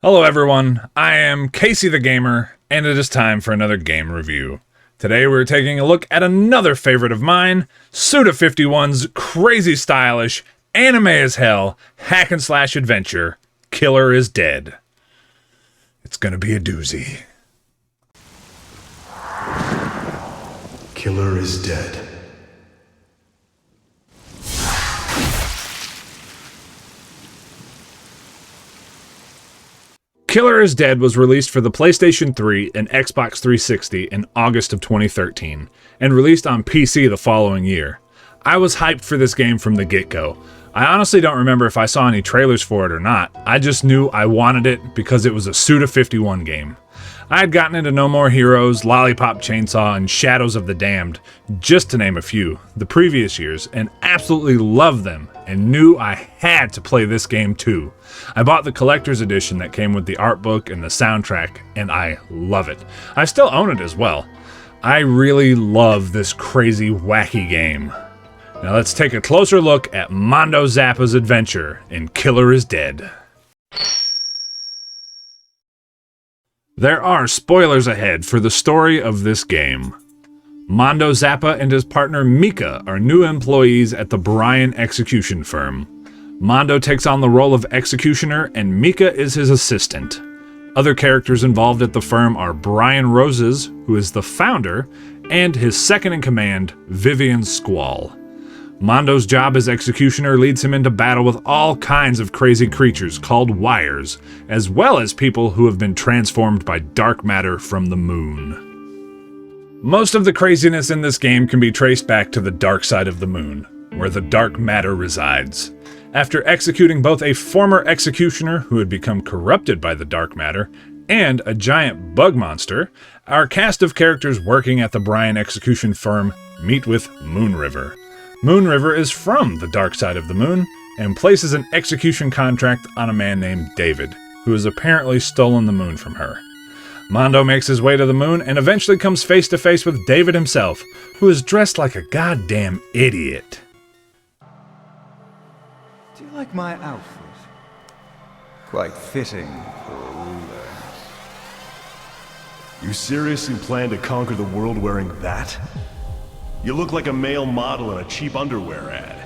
Hello everyone, I am Casey the Gamer, and it is time for another game review. Today we're taking a look at another favorite of mine, Suda 51's crazy stylish, anime as hell, hack and slash adventure, Killer is Dead. It's gonna be a doozy. Killer is Dead. Killer is Dead was released for the PlayStation 3 and Xbox 360 in August of 2013, and released on PC the following year. I was hyped for this game from the get-go. I honestly don't remember if I saw any trailers for it or not, I just knew I wanted it because it was a Suda 51 game. I had gotten into No More Heroes, Lollipop Chainsaw, and Shadows of the Damned, just to name a few, the previous years, and absolutely loved them, and knew I had to play this game too. I bought the collector's edition that came with the art book and the soundtrack, and I love it. I still own it as well. I really love this crazy, wacky game. Now let's take a closer look at Mondo Zappa's adventure in Killer is Dead. There are spoilers ahead for the story of this game. Mondo Zappa and his partner Mika are new employees at the Brian execution firm. Mondo takes on the role of executioner and Mika is his assistant. Other characters involved at the firm are Brian Roses, who is the founder, and his second-in-command, Vivian Squall. Mondo's job as executioner leads him into battle with all kinds of crazy creatures called wires, as well as people who have been transformed by dark matter from the moon. Most of the craziness in this game can be traced back to the dark side of the moon, where the dark matter resides. After executing both a former executioner who had become corrupted by the dark matter and a giant bug monster, our cast of characters working at the Brian execution firm meet with Moon River. Moon River is from the dark side of the moon and places an execution contract on a man named David, who has apparently stolen the moon from her. Mondo makes his way to the moon and eventually comes face to face with David himself, who is dressed like a goddamn idiot. Do you like my outfit? Quite fitting for a ruler. You seriously plan to conquer the world wearing that? You look like a male model in a cheap underwear ad.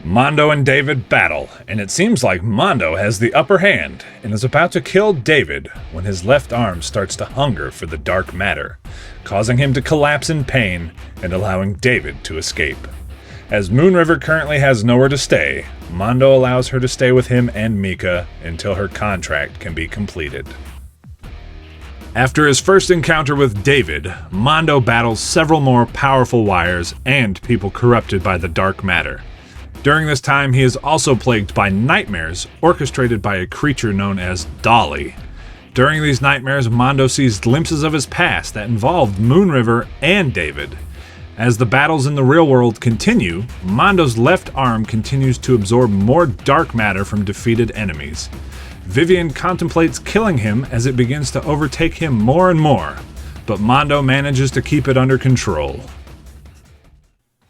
Mondo and David battle, and it seems like Mondo has the upper hand and is about to kill David when his left arm starts to hunger for the dark matter, causing him to collapse in pain and allowing David to escape. As Moon River currently has nowhere to stay, Mondo allows her to stay with him and Mika until her contract can be completed. After his first encounter with David, Mondo battles several more powerful wires and people corrupted by the dark matter. During this time, he is also plagued by nightmares orchestrated by a creature known as Dolly. During these nightmares, Mondo sees glimpses of his past that involved Moon River and David. As the battles in the real world continue, Mondo's left arm continues to absorb more dark matter from defeated enemies. Vivian contemplates killing him as it begins to overtake him more and more, but Mondo manages to keep it under control.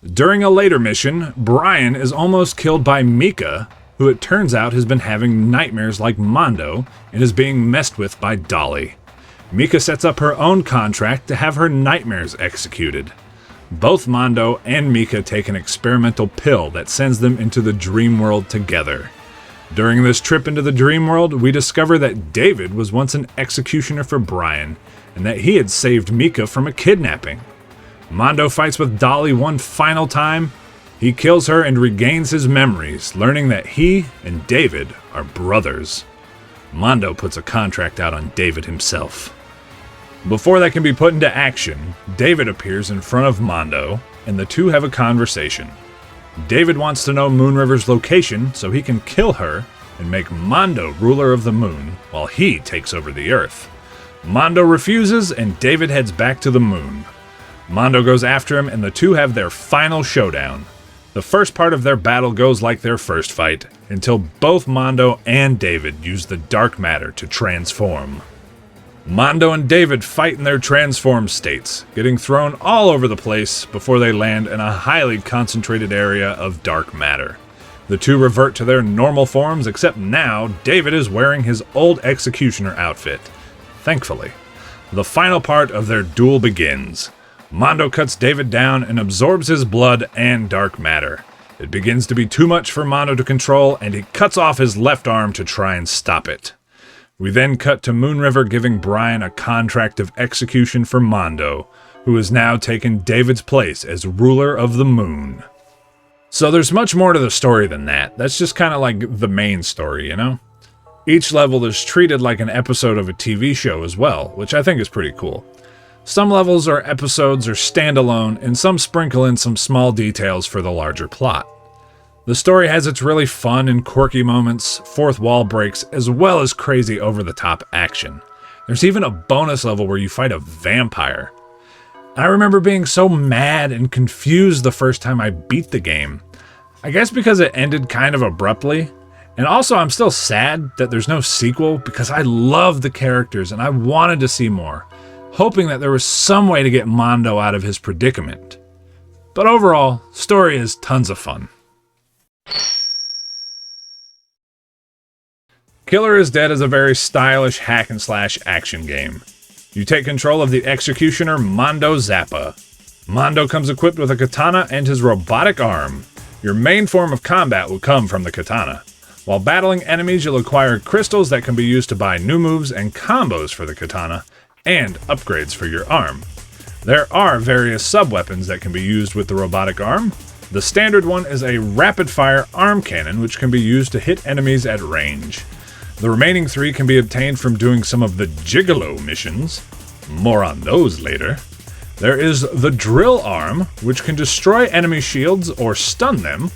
During a later mission, Brian is almost killed by Mika, who it turns out has been having nightmares like Mondo and is being messed with by Dolly. Mika sets up her own contract to have her nightmares executed. Both Mondo and Mika take an experimental pill that sends them into the dream world together. During this trip into the dream world, we discover that David was once an executioner for Brian, and that he had saved Mika from a kidnapping. Mondo fights with Dolly one final time. He kills her and regains his memories, learning that he and David are brothers. Mondo puts a contract out on David himself. Before that can be put into action, David appears in front of Mondo, and the two have a conversation. David wants to know Moon River's location so he can kill her and make Mondo ruler of the moon while he takes over the earth. Mondo refuses and David heads back to the moon. Mondo goes after him and the two have their final showdown. The first part of their battle goes like their first fight, until both Mondo and David use the dark matter to transform. Mondo and David fight in their transformed states, getting thrown all over the place before they land in a highly concentrated area of dark matter. The two revert to their normal forms, except now David is wearing his old executioner outfit. Thankfully. The final part of their duel begins. Mondo cuts David down and absorbs his blood and dark matter. It begins to be too much for Mondo to control, and he cuts off his left arm to try and stop it. We then cut to Moonriver giving Brian a contract of execution for Mondo, who has now taken David's place as ruler of the moon. So there's much more to the story than that. That's just kind of like the main story, you know? Each level is treated like an episode of a TV show as well, which I think is pretty cool. Some levels or episodes are standalone, and some sprinkle in some small details for the larger plot. The story has its really fun and quirky moments, fourth wall breaks, as well as crazy over-the-top action. There's even a bonus level where you fight a vampire. I remember being so mad and confused the first time I beat the game. I guess because it ended kind of abruptly. And also I'm still sad that there's no sequel because I love the characters and I wanted to see more, hoping that there was some way to get Mondo out of his predicament. But overall, story is tons of fun. Killer is Dead is a very stylish hack-and-slash action game. You take control of the executioner Mondo Zappa. Mondo comes equipped with a katana and his robotic arm. Your main form of combat will come from the katana. While battling enemies, you'll acquire crystals that can be used to buy new moves and combos for the katana, and upgrades for your arm. There are various sub-weapons that can be used with the robotic arm. The standard one is a rapid-fire arm cannon, which can be used to hit enemies at range. The remaining 3 can be obtained from doing some of the Gigolo missions. More on those later. There is the drill arm, which can destroy enemy shields or stun them.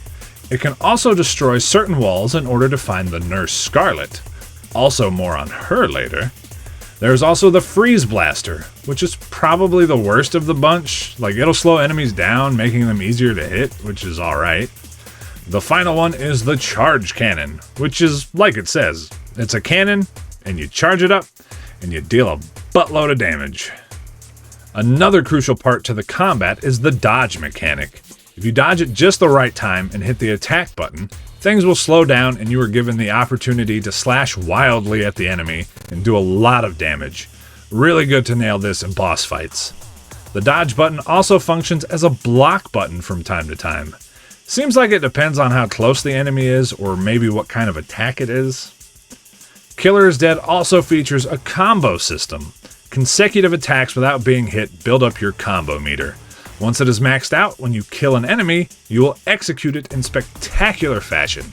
It can also destroy certain walls in order to find the Nurse Scarlet. Also more on her later. There's also the Freeze Blaster, which is probably the worst of the bunch. Like, it'll slow enemies down, making them easier to hit, which is alright. The final one is the Charge Cannon, which is like it says. It's a cannon, and you charge it up, and you deal a buttload of damage. Another crucial part to the combat is the dodge mechanic. If you dodge at just the right time and hit the attack button, things will slow down and you are given the opportunity to slash wildly at the enemy and do a lot of damage. Really good to nail this in boss fights. The dodge button also functions as a block button from time to time. Seems like it depends on how close the enemy is or maybe what kind of attack it is. Killer is Dead also features a combo system. Consecutive attacks without being hit build up your combo meter. Once it is maxed out, when you kill an enemy, you will execute it in spectacular fashion.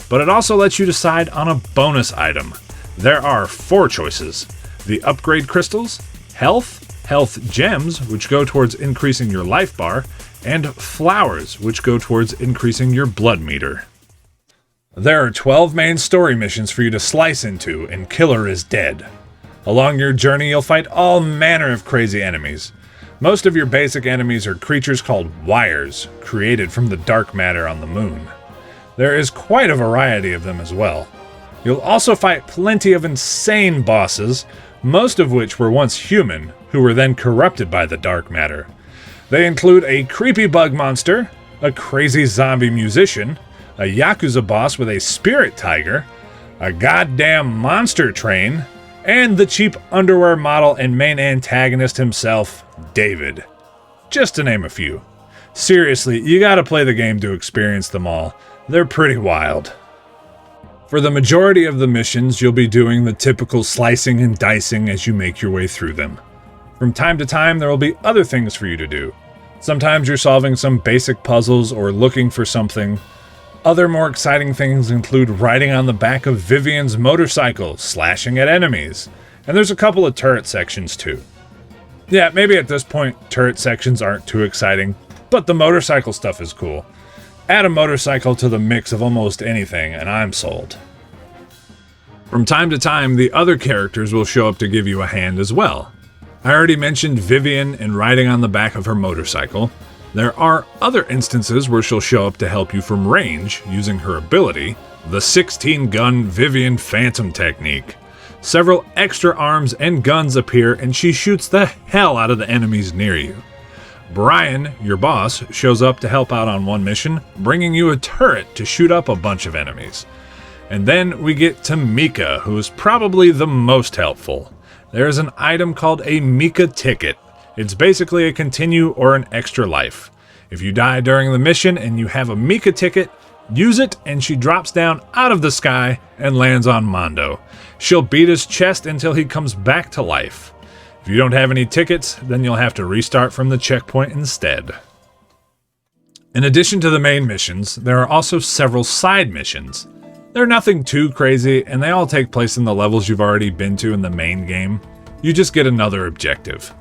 But it also lets you decide on a bonus item. There are 4 choices. The upgrade crystals, health gems, which go towards increasing your life bar, and flowers, which go towards increasing your blood meter. There are 12 main story missions for you to slice into in Killer is Dead. Along your journey, you'll fight all manner of crazy enemies. Most of your basic enemies are creatures called wires, created from the dark matter on the moon. There is quite a variety of them as well. You'll also fight plenty of insane bosses, most of which were once human, who were then corrupted by the dark matter. They include a creepy bug monster, a crazy zombie musician, a Yakuza boss with a spirit tiger, a goddamn monster train, and the cheap underwear model and main antagonist himself, David. Just to name a few. Seriously, you gotta play the game to experience them all. They're pretty wild. For the majority of the missions, you'll be doing the typical slicing and dicing as you make your way through them. From time to time, there will be other things for you to do. Sometimes you're solving some basic puzzles or looking for something. Other more exciting things include riding on the back of Vivian's motorcycle, slashing at enemies. And there's a couple of turret sections too. Yeah, maybe at this point, turret sections aren't too exciting, but the motorcycle stuff is cool. Add a motorcycle to the mix of almost anything, and I'm sold. From time to time, the other characters will show up to give you a hand as well. I already mentioned Vivian and riding on the back of her motorcycle. There are other instances where she'll show up to help you from range using her ability, the 16-gun Vivian Phantom technique. Several extra arms and guns appear and she shoots the hell out of the enemies near you. Brian, your boss, shows up to help out on one mission, bringing you a turret to shoot up a bunch of enemies. And then we get to Mika, who is probably the most helpful. There is an item called a Mika ticket. It's basically a continue or an extra life. If you die during the mission and you have a Mika ticket, use it and she drops down out of the sky and lands on Mondo. She'll beat his chest until he comes back to life. If you don't have any tickets, then you'll have to restart from the checkpoint instead. In addition to the main missions, there are also several side missions. They're nothing too crazy, and they all take place in the levels you've already been to in the main game. You just get another objective.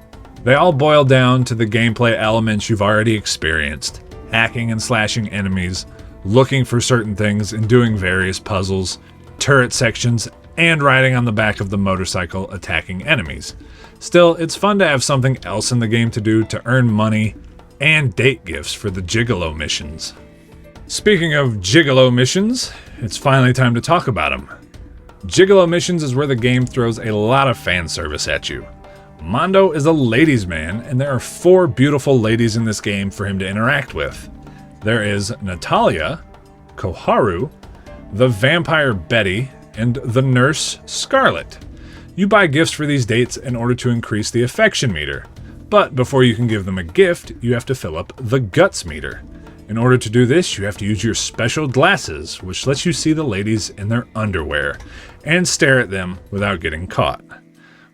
They all boil down to the gameplay elements you've already experienced: hacking and slashing enemies, looking for certain things and doing various puzzles, turret sections, and riding on the back of the motorcycle attacking enemies. Still, it's fun to have something else in the game to do to earn money and date gifts for the Gigolo missions. Speaking of Gigolo missions, it's finally time to talk about them. Gigolo missions is where the game throws a lot of fan service at you. Mondo is a ladies' man, and there are 4 beautiful ladies in this game for him to interact with. There is Natalia, Koharu, the vampire Betty, and the nurse Scarlet. You buy gifts for these dates in order to increase the affection meter, but before you can give them a gift, you have to fill up the guts meter. In order to do this, you have to use your special glasses, which lets you see the ladies in their underwear, and stare at them without getting caught.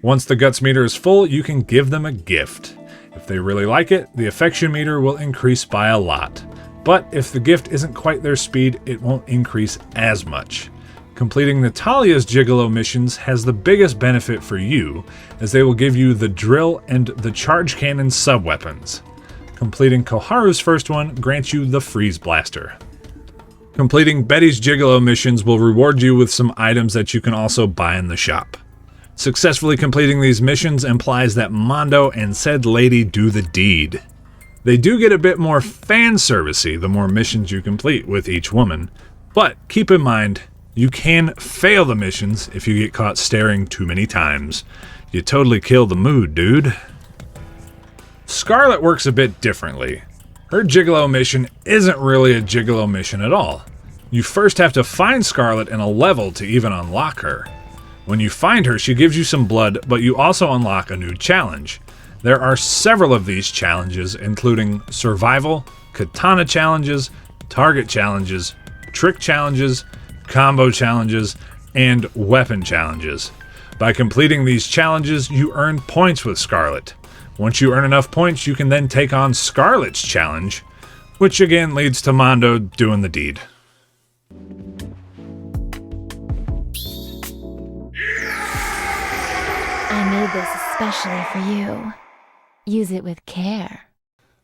Once the guts meter is full, you can give them a gift. If they really like it, the affection meter will increase by a lot. But if the gift isn't quite their speed, it won't increase as much. Completing Natalia's Gigolo missions has the biggest benefit for you, as they will give you the drill and the charge cannon sub-weapons. Completing Koharu's first one grants you the freeze blaster. Completing Betty's Gigolo missions will reward you with some items that you can also buy in the shop. Successfully completing these missions implies that Mondo and said lady do the deed. They do get a bit more fan servicey the more missions you complete with each woman, but keep in mind, you can fail the missions if you get caught staring too many times. You totally kill the mood, dude. Scarlet works a bit differently. Her Gigolo mission isn't really a Gigolo mission at all. You first have to find Scarlet in a level to even unlock her. When you find her, she gives you some blood, but you also unlock a new challenge. There are several of these challenges, including survival, katana challenges, target challenges, trick challenges, combo challenges, and weapon challenges. By completing these challenges, you earn points with Scarlet. Once you earn enough points, you can then take on Scarlet's challenge, which again leads to Mondo doing the deed. I made this especially for you. Use it with care.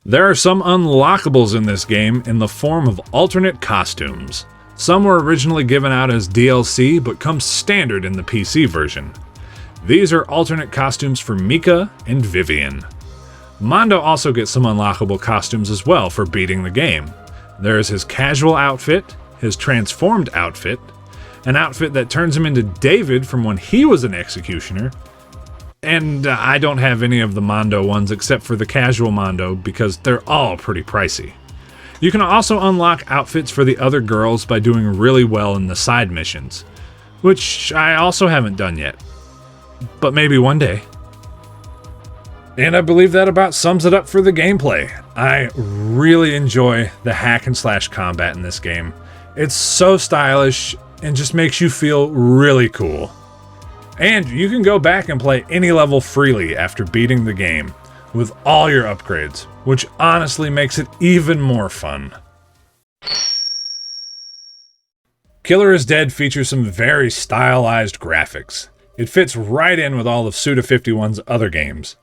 There are some unlockables in this game in the form of alternate costumes. Some were originally given out as DLC, but come standard in the PC version. These are alternate costumes for Mika and Vivian. Mondo also gets some unlockable costumes as well for beating the game. There is his casual outfit, his transformed outfit, an outfit that turns him into David from when he was an executioner, and I don't have any of the Mondo ones except for the casual Mondo because they're all pretty pricey. You can also unlock outfits for the other girls by doing really well in the side missions, which I also haven't done yet. But maybe one day. And I believe that about sums it up for the gameplay. I really enjoy the hack and slash combat in this game. It's so stylish and just makes you feel really cool. And you can go back and play any level freely after beating the game, with all your upgrades, which honestly makes it even more fun. Killer is Dead features some very stylized graphics. It fits right in with all of Suda51's other games.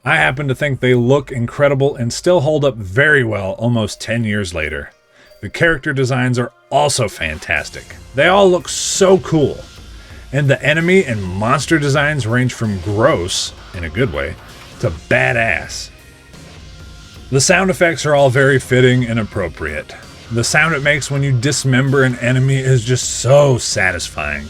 I happen to think they look incredible and still hold up very well almost 10 years later. The character designs are also fantastic. They all look so cool. And the enemy and monster designs range from gross, in a good way, to badass. The sound effects are all very fitting and appropriate. The sound it makes when you dismember an enemy is just so satisfying.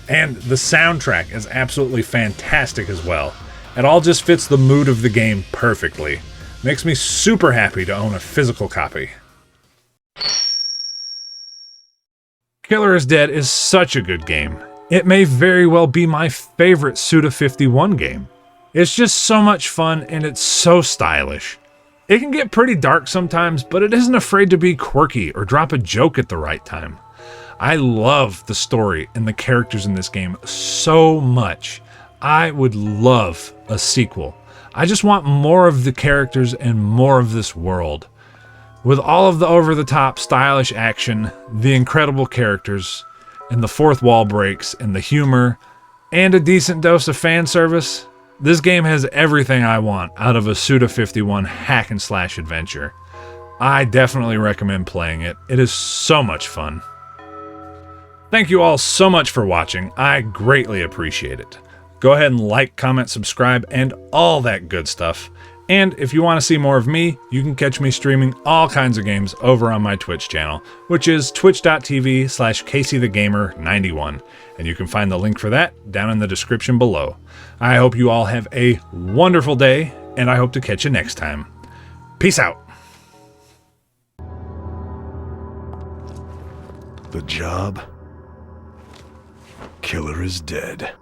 And the soundtrack is absolutely fantastic as well. It all just fits the mood of the game perfectly. Makes me super happy to own a physical copy. Killer is Dead is such a good game. It may very well be my favorite Suda 51 game. It's just so much fun and it's so stylish. It can get pretty dark sometimes, but it isn't afraid to be quirky or drop a joke at the right time. I love the story and the characters in this game so much. I would love a sequel. I just want more of the characters and more of this world. With all of the over-the-top stylish action, the incredible characters, and the fourth wall breaks, and the humor, and a decent dose of fan service, this game has everything I want out of a Suda 51 hack and slash adventure. I definitely recommend playing it. It is so much fun. Thank you all so much for watching. I greatly appreciate it. Go ahead and like, comment, subscribe, and all that good stuff. And if you want to see more of me, you can catch me streaming all kinds of games over on my Twitch channel, which is twitch.tv/CaseyTheGamer91. And you can find the link for that down in the description below. I hope you all have a wonderful day, and I hope to catch you next time. Peace out. The job? Killer is dead.